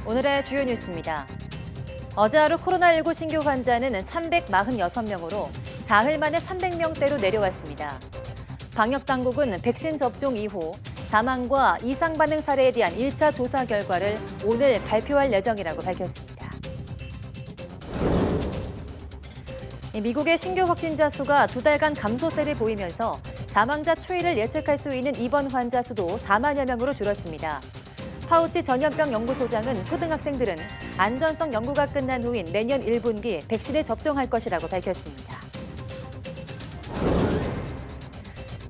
오늘의 주요 뉴스입니다. 어제 하루 코로나19 신규 환자는 346명으로 사흘 만에 300명대로 내려왔습니다. 방역당국은 백신 접종 이후 사망과 이상 반응 사례에 대한 1차 조사 결과를 오늘 발표할 예정이라고 밝혔습니다. 미국의 신규 확진자 수가 2달간 감소세를 보이면서 사망자 추이를 예측할 수 있는 입원 환자 수도 4만여 명으로 줄었습니다. 파우치 전염병 연구소장은 초등학생들은 안전성 연구가 끝난 후인 내년 1분기 백신에 접종할 것이라고 밝혔습니다.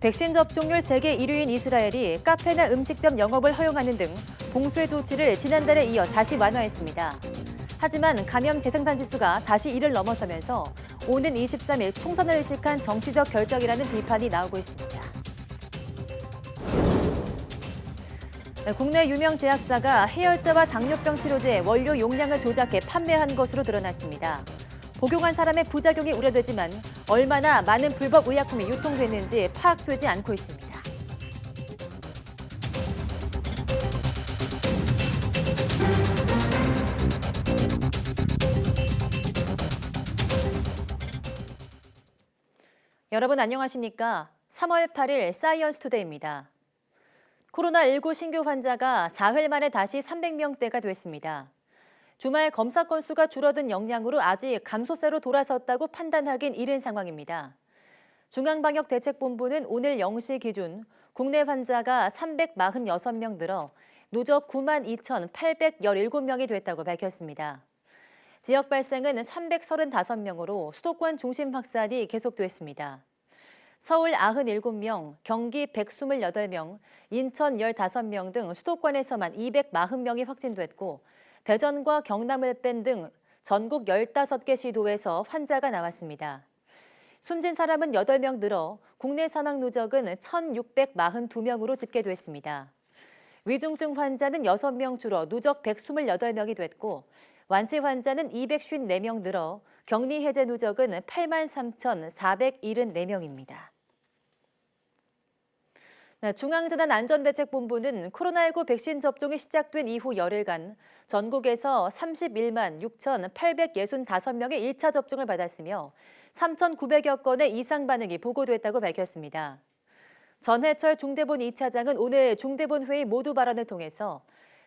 백신 접종률 세계 1위인 이스라엘이 카페나 음식점 영업을 허용하는 등 봉쇄 조치를 지난달에 이어 다시 완화했습니다. 하지만 감염 재생산 지수가 다시 1을 넘어서면서 오는 23일 총선을 의식한 정치적 결정이라는 비판이 나오고 있습니다. 국내 유명 제약사가 해열제와 당뇨병 치료제 원료 용량을 조작해 판매한 것으로 드러났습니다. 복용한 사람의 부작용이 우려되지만 얼마나 많은 불법 의약품이 유통됐는지 파악되지 않고 있습니다. 여러분 안녕하십니까? 3월 8일 사이언스 투데이입니다. 코로나19 신규 환자가 사흘 만에 다시 300명대가 됐습니다. 주말 검사 건수가 줄어든 영향으로 아직 감소세로 돌아섰다고 판단하긴 이른 상황입니다. 중앙방역대책본부는 오늘 0시 기준 국내 환자가 346명 늘어 누적 92,817명이 됐다고 밝혔습니다. 지역 발생은 335명으로 수도권 중심 확산이 계속됐습니다. 서울 97명, 경기 128명, 인천 15명 등 수도권에서만 240명이 확진됐고 대전과 경남을 뺀 등 전국 15개 시도에서 환자가 나왔습니다. 숨진 사람은 8명 늘어 국내 사망 누적은 1,642명으로 집계됐습니다. 위중증 환자는 6명 줄어 누적 128명이 됐고 완치 환자는 254명 늘어 격리 해제 누적은 83,474명입니다. 중앙재난안전대책본부는 코로나19 백신 접종이 시작된 이후 열흘간 전국에서 31만 6,865명의 1차 접종을 받았으며 3,900여 건의 이상 반응이 보고됐다고 밝혔습니다. 전해철 중대본 2차장은 오늘 중대본 회의 모두 발언을 통해서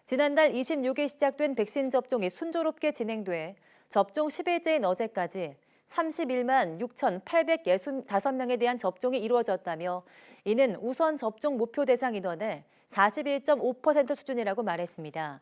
지난달 26일 시작된 백신 접종이 순조롭게 진행돼 접종 10일째인 어제까지 31만 6,865명에 대한 접종이 이루어졌다며 이는 우선 접종 목표 대상 인원의 41.5% 수준이라고 말했습니다.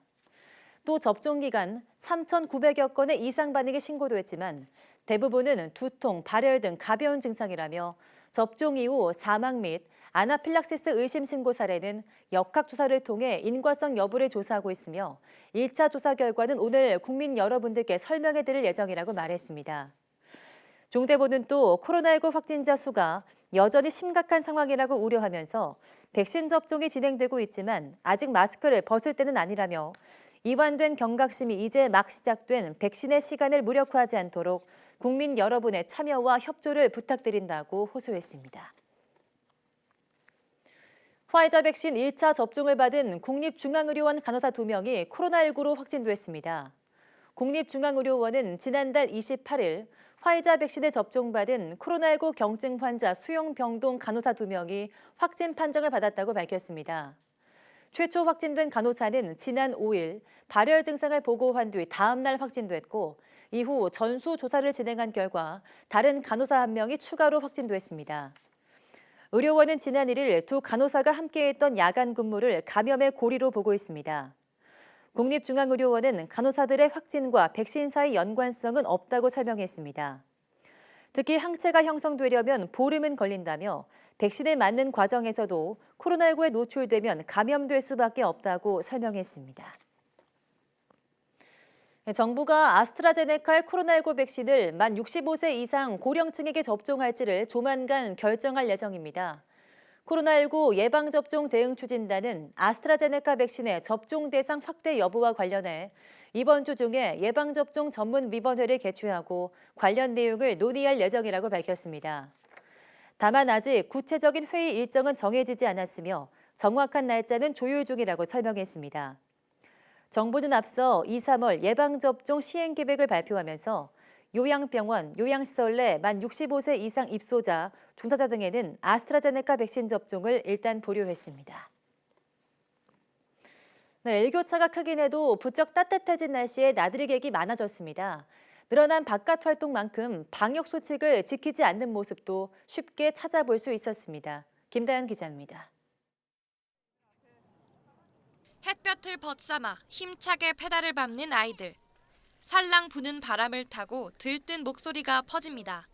또 접종 기간 3,900여 건의 이상 반응이 신고됐지만 대부분은 두통, 발열 등 가벼운 증상이라며 접종 이후 사망 및 아나필락시스 의심 신고 사례는 역학조사를 통해 인과성 여부를 조사하고 있으며 1차 조사 결과는 오늘 국민 여러분들께 설명해 드릴 예정이라고 말했습니다. 중대본은 또 코로나19 확진자 수가 여전히 심각한 상황이라고 우려하면서 백신 접종이 진행되고 있지만 아직 마스크를 벗을 때는 아니라며 이완된 경각심이 이제 막 시작된 백신의 시간을 무력화하지 않도록 국민 여러분의 참여와 협조를 부탁드린다고 호소했습니다. 화이자 백신 1차 접종을 받은 국립중앙의료원 간호사 2명이 코로나19로 확진됐습니다. 국립중앙의료원은 지난달 28일 화이자 백신을 접종받은 코로나19 경증 환자 수용병동 간호사 2명이 확진 판정을 받았다고 밝혔습니다. 최초 확진된 간호사는 지난 5일 발열 증상을 보고한 뒤 다음 날 확진됐고 이후 전수조사를 진행한 결과 다른 간호사 1명이 추가로 확진됐습니다. 의료원은 지난 1일 두 간호사가 함께했던 야간 근무를 감염의 고리로 보고 있습니다. 국립중앙의료원은 간호사들의 확진과 백신 사이 연관성은 없다고 설명했습니다. 특히 항체가 형성되려면 보름은 걸린다며 백신에 맞는 과정에서도 코로나19에 노출되면 감염될 수밖에 없다고 설명했습니다. 정부가 아스트라제네카의 코로나19 백신을 만 65세 이상 고령층에게 접종할지를 조만간 결정할 예정입니다. 코로나19 예방접종 대응 추진단은 아스트라제네카 백신의 접종 대상 확대 여부와 관련해 이번 주 중에 예방접종 전문위원회를 개최하고 관련 내용을 논의할 예정이라고 밝혔습니다. 다만 아직 구체적인 회의 일정은 정해지지 않았으며 정확한 날짜는 조율 중이라고 설명했습니다. 정부는 앞서 2, 3월 예방접종 시행계획을 발표하면서 요양병원, 요양시설 내 만 65세 이상 입소자, 종사자 등에는 아스트라제네카 백신 접종을 일단 보류했습니다. 네, 일교차가 크긴 해도 부쩍 따뜻해진 날씨에 나들이 객이 많아졌습니다. 늘어난 바깥 활동만큼 방역 수칙을 지키지 않는 모습도 쉽게 찾아볼 수 있었습니다. 김다연 기자입니다. 햇볕을 벗삼아 힘차게 페달을 밟는 아이들. 살랑 부는 바람을 타고 들뜬 목소리가 퍼집니다.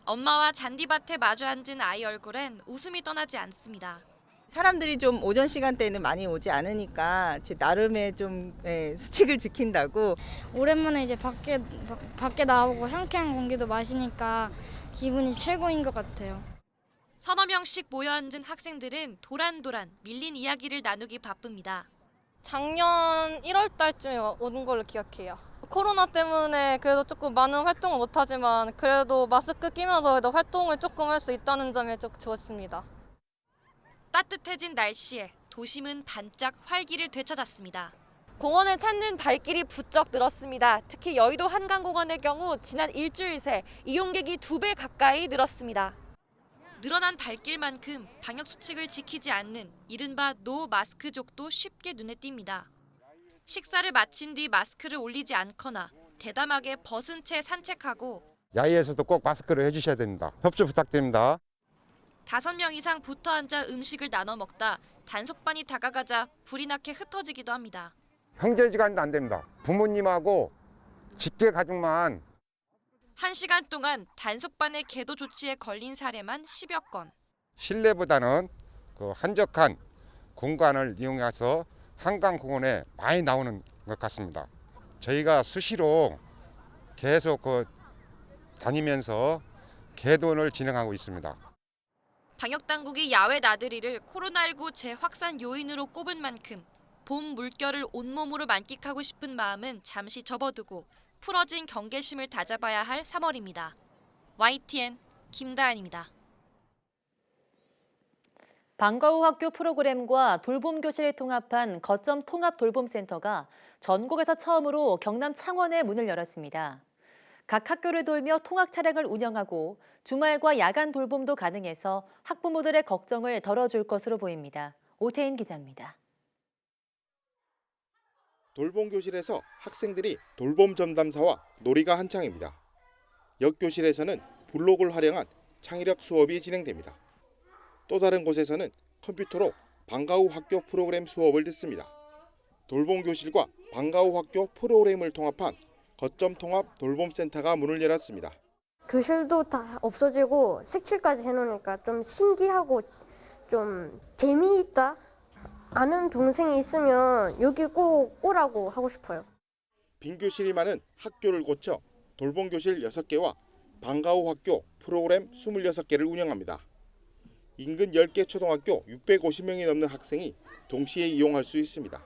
엄마와 잔디밭에 마주 앉은 아이 얼굴엔 웃음이 떠나지 않습니다. 사람들이 좀 오전 시간대에는 많이 오지 않으니까 제 나름의 좀 수칙을 지킨다고. 오랜만에 이제 밖에 나오고 상쾌한 공기도 마시니까 기분이 최고인 것 같아요. 서너 명씩 모여 앉은 학생들은 도란도란 밀린 이야기를 나누기 바쁩니다. 작년 1월 달쯤에 오는 걸로 기억해요. 코로나 때문에 그래도 조금 많은 활동을 못하지만 그래도 마스크 끼면서 그래도 활동을 조금 할 수 있다는 점에 좀 좋았습니다. 따뜻해진 날씨에 도심은 반짝 활기를 되찾았습니다. 공원을 찾는 발길이 부쩍 늘었습니다. 특히 여의도 한강공원의 경우 지난 일주일 새 이용객이 2배 가까이 늘었습니다. 늘어난 발길만큼 방역 수칙을 지키지 않는 이른바 노 마스크족도 쉽게 눈에 띕니다. 식사를 마친 뒤 마스크를 올리지 않거나 대담하게 벗은 채 산책하고 야외에서도 꼭 마스크를 해주셔야 됩니다. 협조 부탁드립니다. 5명 이상 붙어 앉아 음식을 나눠 먹다 단속반이 다가가자 불이 나게 흩어지기도 합니다. 형제지간도 안 됩니다. 부모님하고 직계 가족만 1시간 동안 단속반의 계도 조치에 걸린 사례만 10여 건. 실내보다는 그 한적한 공간을 이용해서 한강공원에 많이 나오는 것 같습니다. 저희가 수시로 계속 다니면서 계도를 진행하고 있습니다. 방역당국이 야외 나들이를 코로나19 재확산 요인으로 꼽은 만큼 봄 물결을 온몸으로 만끽하고 싶은 마음은 잠시 접어두고 풀어진 경계심을 다잡아야 할 3월입니다. YTN 김다연입니다. 방과 후 학교 프로그램과 돌봄교실을 통합한 거점 통합돌봄센터가 전국에서 처음으로 경남 창원에 문을 열었습니다. 각 학교를 돌며 통학 차량을 운영하고 주말과 야간 돌봄도 가능해서 학부모들의 걱정을 덜어줄 것으로 보입니다. 오태인 기자입니다. 돌봄교실에서 학생들이 돌봄 전담사와 놀이가 한창입니다. 역교실에서는 블록을 활용한 창의력 수업이 진행됩니다. 또 다른 곳에서는 컴퓨터로 방과 후 학교 프로그램 수업을 듣습니다. 돌봄교실과 방과 후 학교 프로그램을 통합한 거점 통합 돌봄센터가 문을 열었습니다. 교실도 다 없어지고 색칠까지 해놓으니까 좀 신기하고 좀 재미있다. 아는 동생이 있으면 여기 꼭 오라고 하고 싶어요. 빈 교실이 많은 학교를 고쳐 돌봄교실 6개와 방과 후 학교 프로그램 26개를 운영합니다. 인근 10개 초등학교 650명이 넘는 학생이 동시에 이용할 수 있습니다.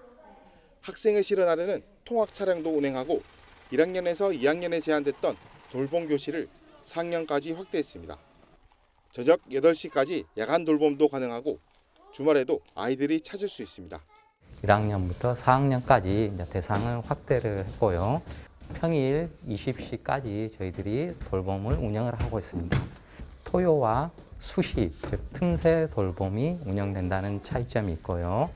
학생을 실어나르는 통학 차량도 운행하고 1학년에서 2학년에 제한됐던 돌봄교실을 4학년까지 확대했습니다. 저녁 8시까지 야간 돌봄도 가능하고 주말에도 아이들이 찾을 수 있습니다. 1학년부터 4학년까지 이제 대상을 확대를 했고요. 평일 20시까지 저희들이 돌봄을 운영을 하고 있습니다. 토요와 수시, 즉 틈새 돌봄이 운영된다는 차이점이 있고요.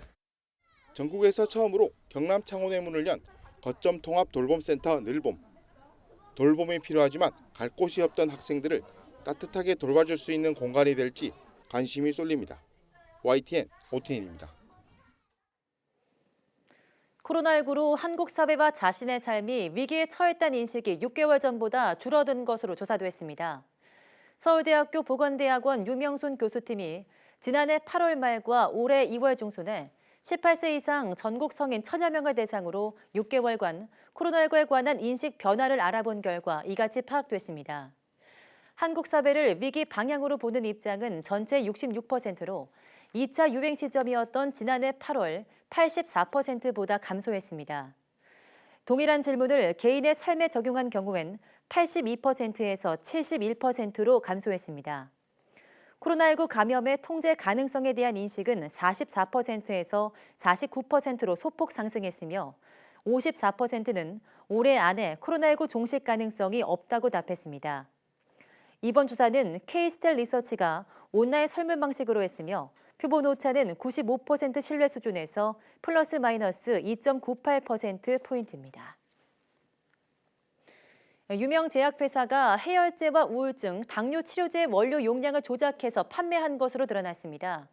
전국에서 처음으로 경남 창원에 문을 연 거점 통합 돌봄센터 늘봄. 돌봄이 필요하지만 갈 곳이 없던 학생들을 따뜻하게 돌봐줄 수 있는 공간이 될지 관심이 쏠립니다. YTN 오태인입니다. 코로나19로 한국 사회와 자신의 삶이 위기에 처했다는 인식이 6개월 전보다 줄어든 것으로 조사됐습니다. 서울대학교 보건대학원 유명순 교수팀이 지난해 8월 말과 올해 2월 중순에 18세 이상 전국 성인 1000여 명을 대상으로 6개월간 코로나19에 관한 인식 변화를 알아본 결과 이같이 파악됐습니다. 한국 사회를 위기 방향으로 보는 입장은 전체 66%로 2차 유행 시점이었던 지난해 8월 84%보다 감소했습니다. 동일한 질문을 개인의 삶에 적용한 경우엔 82%에서 71%로 감소했습니다. 코로나19 감염의 통제 가능성에 대한 인식은 44%에서 49%로 소폭 상승했으며 54%는 올해 안에 코로나19 종식 가능성이 없다고 답했습니다. 이번 조사는 K-스텔 리서치가 온라인 설문 방식으로 했으며 표본 오차는 95% 신뢰 수준에서 플러스 마이너스 2.98%포인트입니다. 유명 제약회사가 해열제와 우울증, 당뇨 치료제 원료 용량을 조작해서 판매한 것으로 드러났습니다.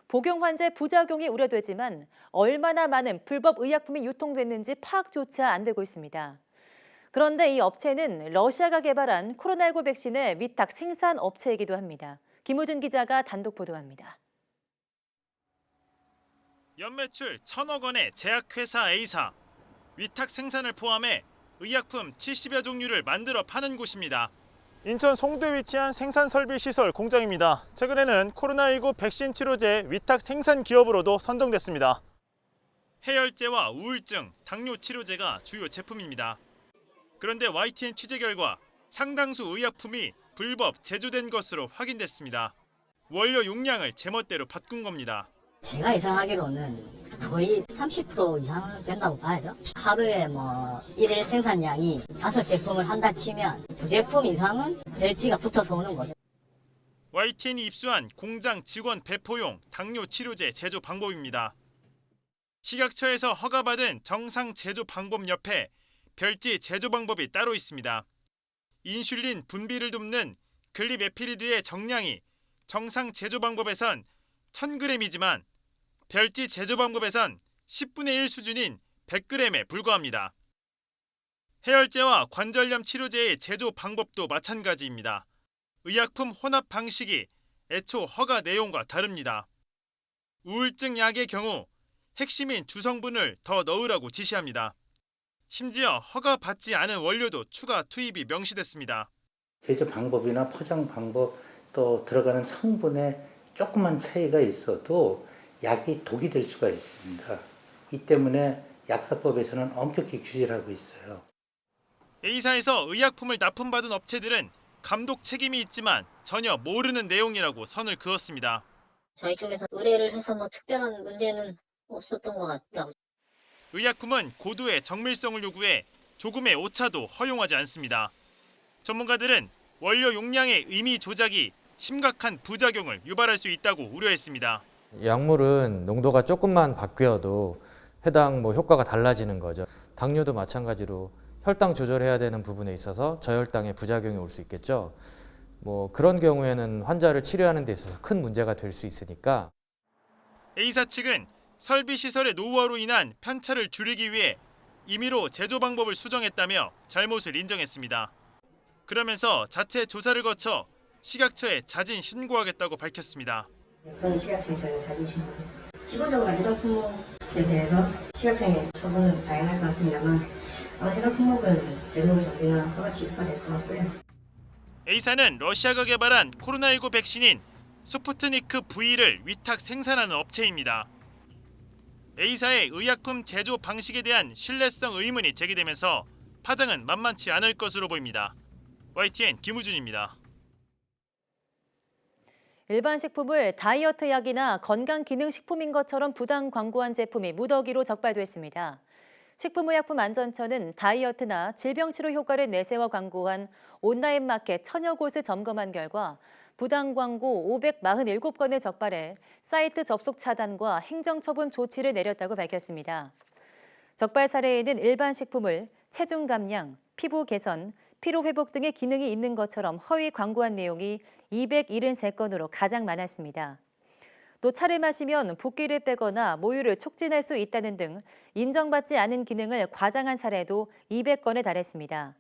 복용 환자의 부작용이 우려되지만 얼마나 많은 불법 의약품이 유통됐는지 파악조차 안 되고 있습니다. 그런데 이 업체는 러시아가 개발한 코로나19 백신의 위탁 생산 업체이기도 합니다. 김우준 기자가 단독 보도합니다. 연매출 1,000억 원의 제약회사 A사, 위탁 생산을 포함해 의약품 70여 종류를 만들어 파는 곳입니다. 인천 송도에 위치한 생산설비시설 공장입니다. 최근에는 코로나19 백신 치료제 위탁 생산 기업으로도 선정됐습니다. 해열제와 우울증, 당뇨 치료제가 주요 제품입니다. 그런데 YTN 취재 결과 상당수 의약품이 불법 제조된 것으로 확인됐습니다. 원료 용량을 제멋대로 바꾼 겁니다. 제가 예상하기로는 거의 30% 이상 된다고 봐야죠. 하루에 일일 생산량이 5제품을 한다 치면 2제품 이상은 벨지가 붙어서 오는 거죠. YTN이 입수한 공장 직원 배포용 당뇨 치료제 제조 방법입니다. 식약처에서 허가받은 정상 제조 방법 옆에 별지 제조 방법이 따로 있습니다. 인슐린 분비를 돕는 글리메피리드의 정량이 정상 제조 방법에선 1000g이지만 별지 제조 방법에선 10분의 1 수준인 100g에 불과합니다. 해열제와 관절염 치료제의 제조 방법도 마찬가지입니다. 의약품 혼합 방식이 애초 허가 내용과 다릅니다. 우울증 약의 경우 핵심인 주성분을 더 넣으라고 지시합니다. 심지어 허가받지 않은 원료도 추가 투입이 명시됐습니다. 제조 방법이나 포장 방법 또 들어가는 성분에 조그만 차이가 있어도 약이 독이 될 수가 있습니다. 이 때문에 약사법에서는 엄격히 규제를 하고 있어요. A사에서 의약품을 납품받은 업체들은 감독 책임이 있지만 전혀 모르는 내용이라고 선을 그었습니다. 저희 쪽에서 의뢰를 해서 특별한 문제는 없었던 것 같다. 의약품은 고도의 정밀성을 요구해 조금의 오차도 허용하지 않습니다. 전문가들은 원료 용량의 임의 조작이 심각한 부작용을 유발할 수 있다고 우려했습니다. 약물은 농도가 조금만 바뀌어도 해당 효과가 달라지는 거죠. 당뇨도 마찬가지로 혈당 조절해야 되는 부분에 있어서 저혈당의 부작용이 올 수 있겠죠. 그런 경우에는 환자를 치료하는 데 있어서 큰 문제가 될 수 있으니까. A사 측은 설비시설의 노후화로 인한 편차를 줄이기 위해 임의로 제조 방법을 수정했다며 잘못을 인정했습니다. 그러면서 자체 조사를 거쳐 식약처에 자진 신고하겠다고 밝혔습니다. 그런 식약청에 저희가 자진 신고했습니다. 기본적으로 해당 품목에 대해서 식약청의 처분은 다양할 것 같습니다만 아마 해당 품목은 제조물 정지나 허가 취소가 될 것 같고요. A사는 러시아가 개발한 코로나19 백신인 스푸트니크 V를 위탁 생산하는 업체입니다. A사의 의약품 제조 방식에 대한 신뢰성 의문이 제기되면서 파장은 만만치 않을 것으로 보입니다. YTN 김우준입니다. 일반 식품을 다이어트 약이나 건강기능식품인 것처럼 부당 광고한 제품이 무더기로 적발됐습니다. 식품의약품안전처는 다이어트나 질병치료 효과를 내세워 광고한 온라인 마켓 1000여 곳을 점검한 결과 부당 광고 547건을 적발해 사이트 접속 차단과 행정처분 조치를 내렸다고 밝혔습니다. 적발 사례에는 일반 식품을 체중 감량, 피부 개선, 피로 회복 등의 기능이 있는 것처럼 허위 광고한 내용이 273건으로 가장 많았습니다. 또 차를 마시면 붓기를 빼거나 모유를 촉진할 수 있다는 등 인정받지 않은 기능을 과장한 사례도 200건에 달했습니다.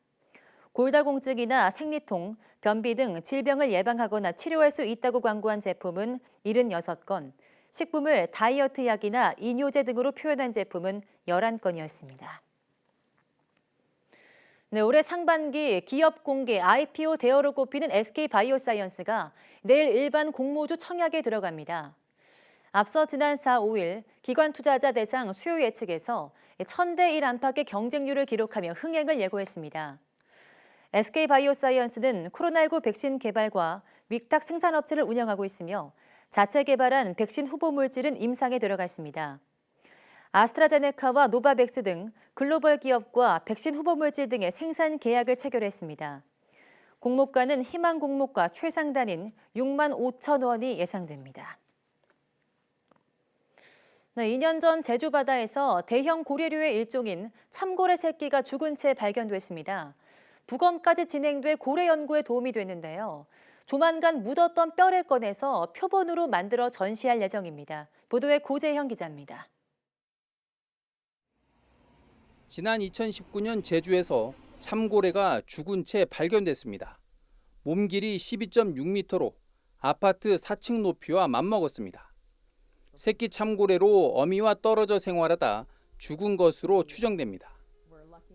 골다공증이나 생리통, 변비 등 질병을 예방하거나 치료할 수 있다고 광고한 제품은 76건, 식품을 다이어트 약이나 이뇨제 등으로 표현한 제품은 11건이었습니다. 네, 올해 상반기 기업 공개 IPO 대어로 꼽히는 SK바이오사이언스가 내일 일반 공모주 청약에 들어갑니다. 앞서 지난 4, 5일 기관 투자자 대상 수요 예측에서 1000대 1 안팎의 경쟁률을 기록하며 흥행을 예고했습니다. SK바이오사이언스는 코로나19 백신 개발과 위탁 생산업체를 운영하고 있으며 자체 개발한 백신 후보 물질은 임상에 들어가 있습니다. 아스트라제네카와 노바백스 등 글로벌 기업과 백신 후보 물질 등의 생산 계약을 체결했습니다. 공모가는 희망 공모가 최상단인 6만 5천 원이 예상됩니다. 2년 전 제주 바다에서 대형 고래류의 일종인 참고래 새끼가 죽은 채 발견됐습니다. 부검까지 진행돼 고래 연구에 도움이 됐는데요. 조만간 묻었던 뼈를 꺼내서 표본으로 만들어 전시할 예정입니다. 보도에 고재형 기자입니다. 지난 2019년 제주에서 참고래가 죽은 채 발견됐습니다. 몸 길이 12.6m로 아파트 4층 높이와 맞먹었습니다. 새끼 참고래로 어미와 떨어져 생활하다 죽은 것으로 추정됩니다.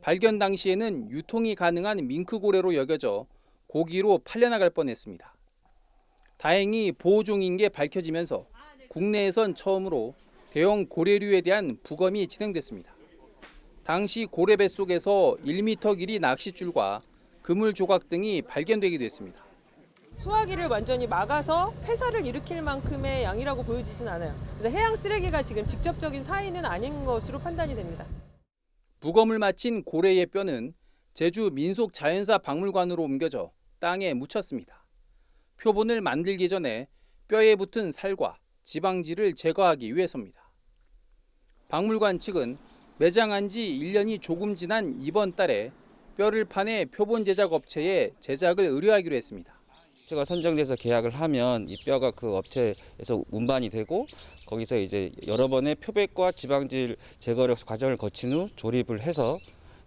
발견 당시에는 유통이 가능한 밍크고래로 여겨져 고기로 팔려나갈 뻔했습니다. 다행히 보호종인 게 밝혀지면서 국내에선 처음으로 대형 고래류에 대한 부검이 진행됐습니다. 당시 고래 뱃속에서 1m 길이 낚싯줄과 그물 조각 등이 발견되기도 했습니다. 소화기를 완전히 막아서 폐사를 일으킬 만큼의 양이라고 보여지진 않아요. 그래서 해양 쓰레기가 지금 직접적인 사인은 아닌 것으로 판단이 됩니다. 부검을 마친 고래의 뼈는 제주 민속자연사 박물관으로 옮겨져 땅에 묻혔습니다. 표본을 만들기 전에 뼈에 붙은 살과 지방질을 제거하기 위해서입니다. 박물관 측은 매장한 지 1년이 조금 지난 이번 달에 뼈를 파내 표본 제작 업체에 제작을 의뢰하기로 했습니다. 제가 선정돼서 계약을 하면 이 뼈가 그 업체에서 운반이 되고 거기서 이제 여러 번의 표백과 지방질 제거 과정을 거친 후 조립을 해서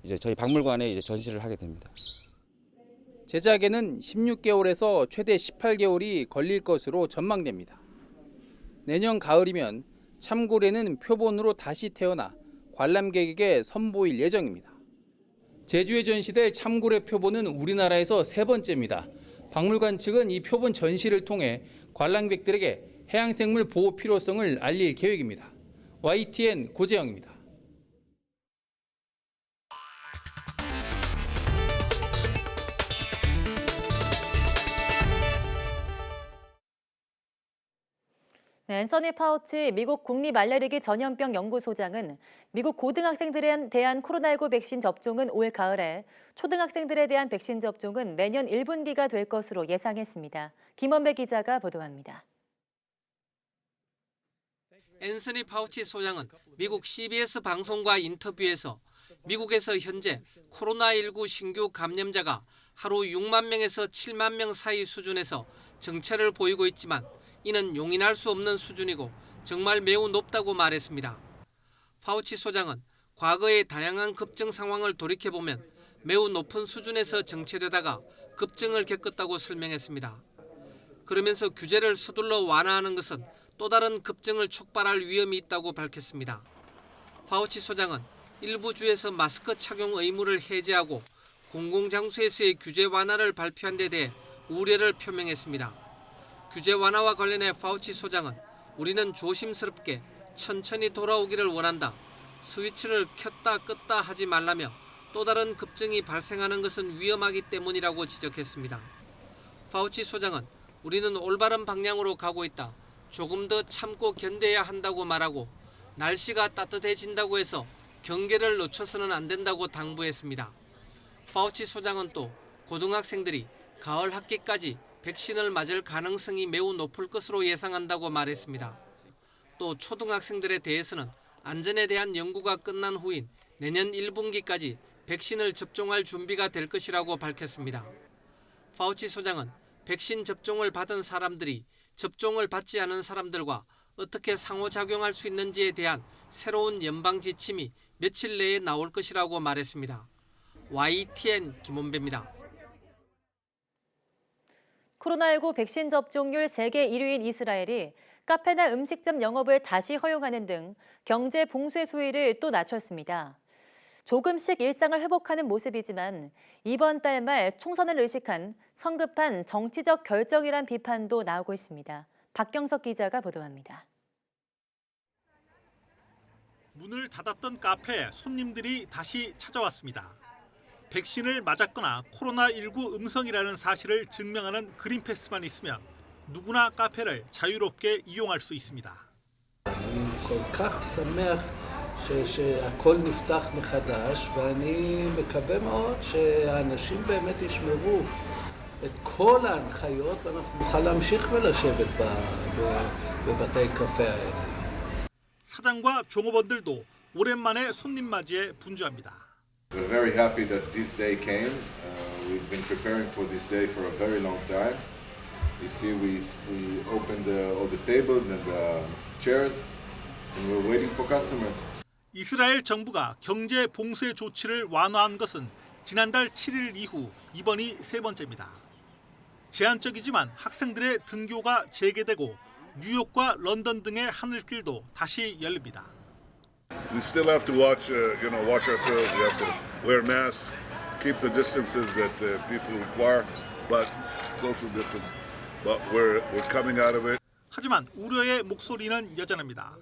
이제 저희 박물관에 이제 전시를 하게 됩니다. 제작에는 16개월에서 최대 18개월이 걸릴 것으로 전망됩니다. 내년 가을이면 참고래는 표본으로 다시 태어나 관람객에게 선보일 예정입니다. 제주에 전시될 참고래 표본은 우리나라에서 3번째입니다. 박물관 측은 이 표본 전시를 통해 관람객들에게 해양생물 보호 필요성을 알릴 계획입니다. YTN 고재영입니다. 앤서니 파우치 미국 국립알레르기 전염병 연구소장은 미국 고등학생들에 대한 코로나19 백신 접종은 올 가을에, 초등학생들에 대한 백신 접종은 내년 1분기가 될 것으로 예상했습니다. 김원배 기자가 보도합니다. 앤서니 파우치 소장은 미국 CBS 방송과 인터뷰에서 미국에서 현재 코로나19 신규 감염자가 하루 6만 명에서 7만 명 사이 수준에서 정체를 보이고 있지만 이는 용인할 수 없는 수준이고 정말 매우 높다고 말했습니다. 파우치 소장은 과거의 다양한 급증 상황을 돌이켜보면 매우 높은 수준에서 정체되다가 급증을 겪었다고 설명했습니다. 그러면서 규제를 서둘러 완화하는 것은 또 다른 급증을 촉발할 위험이 있다고 밝혔습니다. 파우치 소장은 일부 주에서 마스크 착용 의무를 해제하고 공공장소에서의 규제 완화를 발표한 데 대해 우려를 표명했습니다. 규제 완화와 관련해 파우치 소장은 우리는 조심스럽게 천천히 돌아오기를 원한다. 스위치를 켰다 껐다 하지 말라며 또 다른 급증이 발생하는 것은 위험하기 때문이라고 지적했습니다. 파우치 소장은 우리는 올바른 방향으로 가고 있다. 조금 더 참고 견뎌야 한다고 말하고 날씨가 따뜻해진다고 해서 경계를 늦춰서는 안 된다고 당부했습니다. 파우치 소장은 또 고등학생들이 가을 학기까지 백신을 맞을 가능성이 매우 높을 것으로 예상한다고 말했습니다. 또 초등학생들에 대해서는 안전에 대한 연구가 끝난 후인 내년 1분기까지 백신을 접종할 준비가 될 것이라고 밝혔습니다. 파우치 소장은 백신 접종을 받은 사람들이 접종을 받지 않은 사람들과 어떻게 상호작용할 수 있는지에 대한 새로운 연방 지침이 며칠 내에 나올 것이라고 말했습니다. YTN 김원배입니다. 코로나19 백신 접종률 세계 1위인 이스라엘이 카페나 음식점 영업을 다시 허용하는 등 경제 봉쇄 수위를 또 낮췄습니다. 조금씩 일상을 회복하는 모습이지만 이번 달 말 총선을 의식한 성급한 정치적 결정이란 비판도 나오고 있습니다. 박경석 기자가 보도합니다. 문을 닫았던 카페에 손님들이 다시 찾아왔습니다. 백신을 맞았거나 코로나19 음성이라는 사실을 증명하는 그린패스만 있으면 누구나 카페를 자유롭게 이용할 수 있습니다. אני כל כך שמח שהכל נפתח מחדש, ואני מקווה מאוד שהאנשים באמת ישמרו את כל ההנחיות, ואנחנו נוכל להמשיך ולשבת בבתי קפה האלה. 사장과 종업원들도 오랜만에 손님 맞이에 분주합니다. We're very happy that this day came. We've been preparing for this day for a very long time. You see, we opened all the tables and the chairs, and we're waiting for customers. 이스라엘 정부가 경제 봉쇄 조치를 완화한 것은 지난달 7일 이후 이번이 세 번째입니다. 제한적이지만 학생들의 등교가 재개되고 뉴욕과 런던 등의 하늘길도 다시 열립니다. We still have to watch ourselves. We have to wear masks, keep the distances that people require, but social distance. But we're coming out of it. 하지만 우려의 목소리는 여전합니다.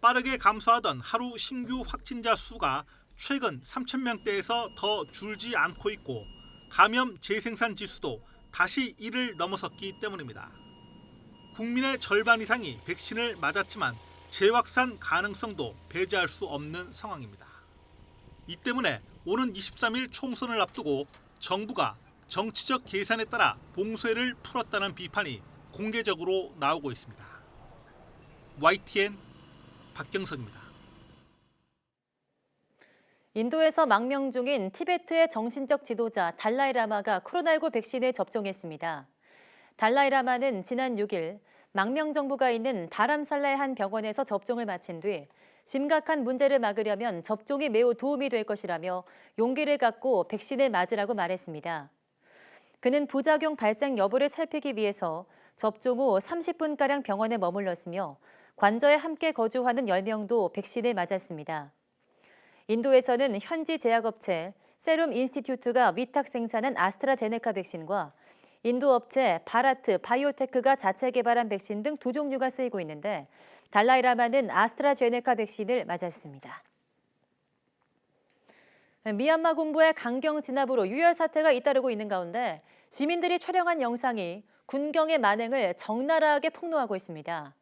빠르게 감소하던 하루 신규 확진자 수가 최근 3,000명대에서 더 줄지 않고 있고 감염 재생산 지수도 다시 1을 넘어섰기 때문입니다. 국민의 절반 이상이 백신을 맞았지만 재확산 가능성도 배제할 수 없는 상황입니다. 이 때문에 오는 23일 총선을 앞두고 정부가 정치적 계산에 따라 봉쇄를 풀었다는 비판이 공개적으로 나오고 있습니다. YTN 박경석입니다. 인도에서 망명 중인 티베트의 정신적 지도자 달라이라마가 코로나19 백신에 접종했습니다. 달라이라마는 지난 6일 망명 정부가 있는 다람살라의 한 병원에서 접종을 마친 뒤 심각한 문제를 막으려면 접종이 매우 도움이 될 것이라며 용기를 갖고 백신을 맞으라고 말했습니다. 그는 부작용 발생 여부를 살피기 위해서 접종 후 30분가량 병원에 머물렀으며 관저에 함께 거주하는 10명도 백신을 맞았습니다. 인도에서는 현지 제약업체 세룸 인스티튜트가 위탁 생산한 아스트라제네카 백신과 인도 업체 바라트 바이오테크가 자체 개발한 백신 등 두 종류가 쓰이고 있는데 달라이라마는 아스트라제네카 백신을 맞았습니다. 미얀마 군부의 강경 진압으로 유혈 사태가 잇따르고 있는 가운데 시민들이 촬영한 영상이 군경의 만행을 적나라하게 폭로하고 있습니다.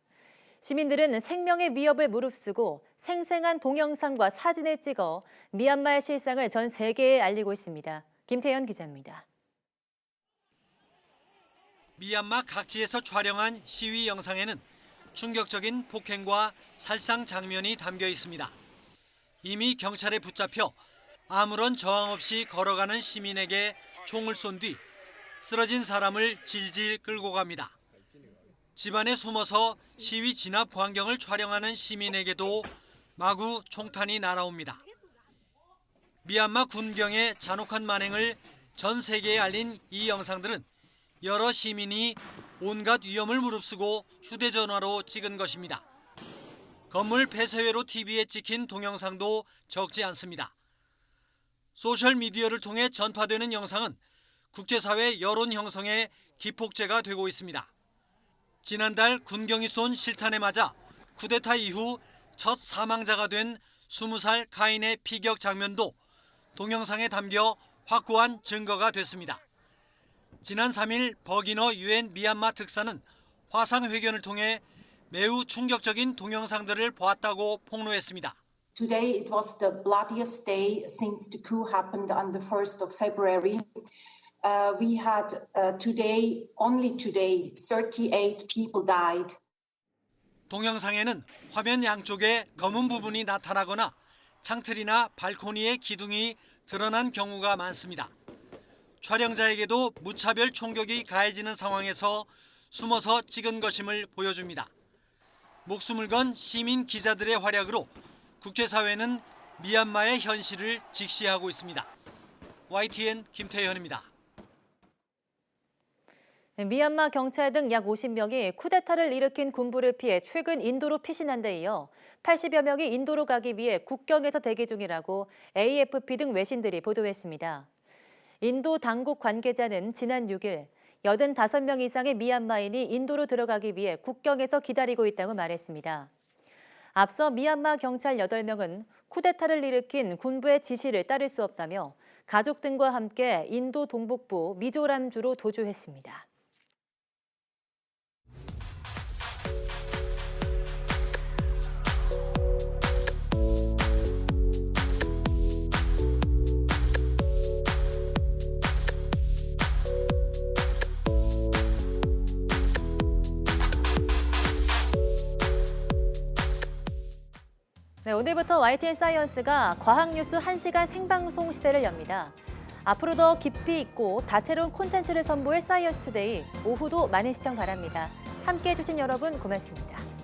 시민들은 생명의 위협을 무릅쓰고 생생한 동영상과 사진을 찍어 미얀마의 실상을 전 세계에 알리고 있습니다. 김태현 기자입니다. 미얀마 각지에서 촬영한 시위 영상에는 충격적인 폭행과 살상 장면이 담겨 있습니다. 이미 경찰에 붙잡혀 아무런 저항 없이 걸어가는 시민에게 총을 쏜 뒤 쓰러진 사람을 질질 끌고 갑니다. 집안에 숨어서 시위 진압 광경을 촬영하는 시민에게도 마구 총탄이 날아옵니다. 미얀마 군경의 잔혹한 만행을 전 세계에 알린 이 영상들은 여러 시민이 온갖 위험을 무릅쓰고 휴대전화로 찍은 것입니다. 건물 폐쇄회로 TV에 찍힌 동영상도 적지 않습니다. 소셜미디어를 통해 전파되는 영상은 국제사회 여론 형성의 기폭제가 되고 있습니다. 지난달 군경이 쏜 실탄에 맞아 쿠데타 이후 첫 사망자가 된 20살 가인의 피격 장면도 동영상에 담겨 확고한 증거가 됐습니다. 지난 3일 버기너 유엔 미얀마 특사는 화상회견을 통해 매우 충격적인 동영상들을 보았다고 폭로했습니다. Today it was the bloodiest day since the coup happened on the 1st of February. We had only today, 38 people died. 동영상에는 화면 양쪽에 검은 부분이 나타나거나 창틀이나 발코니의 기둥이 드러난 경우가 많습니다. 촬영자에게도 무차별 총격이 가해지는 상황에서 숨어서 찍은 것임을 보여줍니다. 목숨을 건 시민 기자들의 활약으로 국제사회는 미얀마의 현실을 직시하고 있습니다. YTN 김태현입니다. 미얀마 경찰 등 약 50명이 쿠데타를 일으킨 군부를 피해 최근 인도로 피신한 데 이어 80여 명이 인도로 가기 위해 국경에서 대기 중이라고 AFP 등 외신들이 보도했습니다. 인도 당국 관계자는 지난 6일 85명 이상의 미얀마인이 인도로 들어가기 위해 국경에서 기다리고 있다고 말했습니다. 앞서 미얀마 경찰 8명은 쿠데타를 일으킨 군부의 지시를 따를 수 없다며 가족 등과 함께 인도 동북부 미조람주로 도주했습니다. 네, 오늘부터 YTN 사이언스가 과학뉴스 1시간 생방송 시대를 엽니다. 앞으로 더 깊이 있고 다채로운 콘텐츠를 선보일 사이언스 투데이, 오후도 많은 시청 바랍니다. 함께해 주신 여러분 고맙습니다.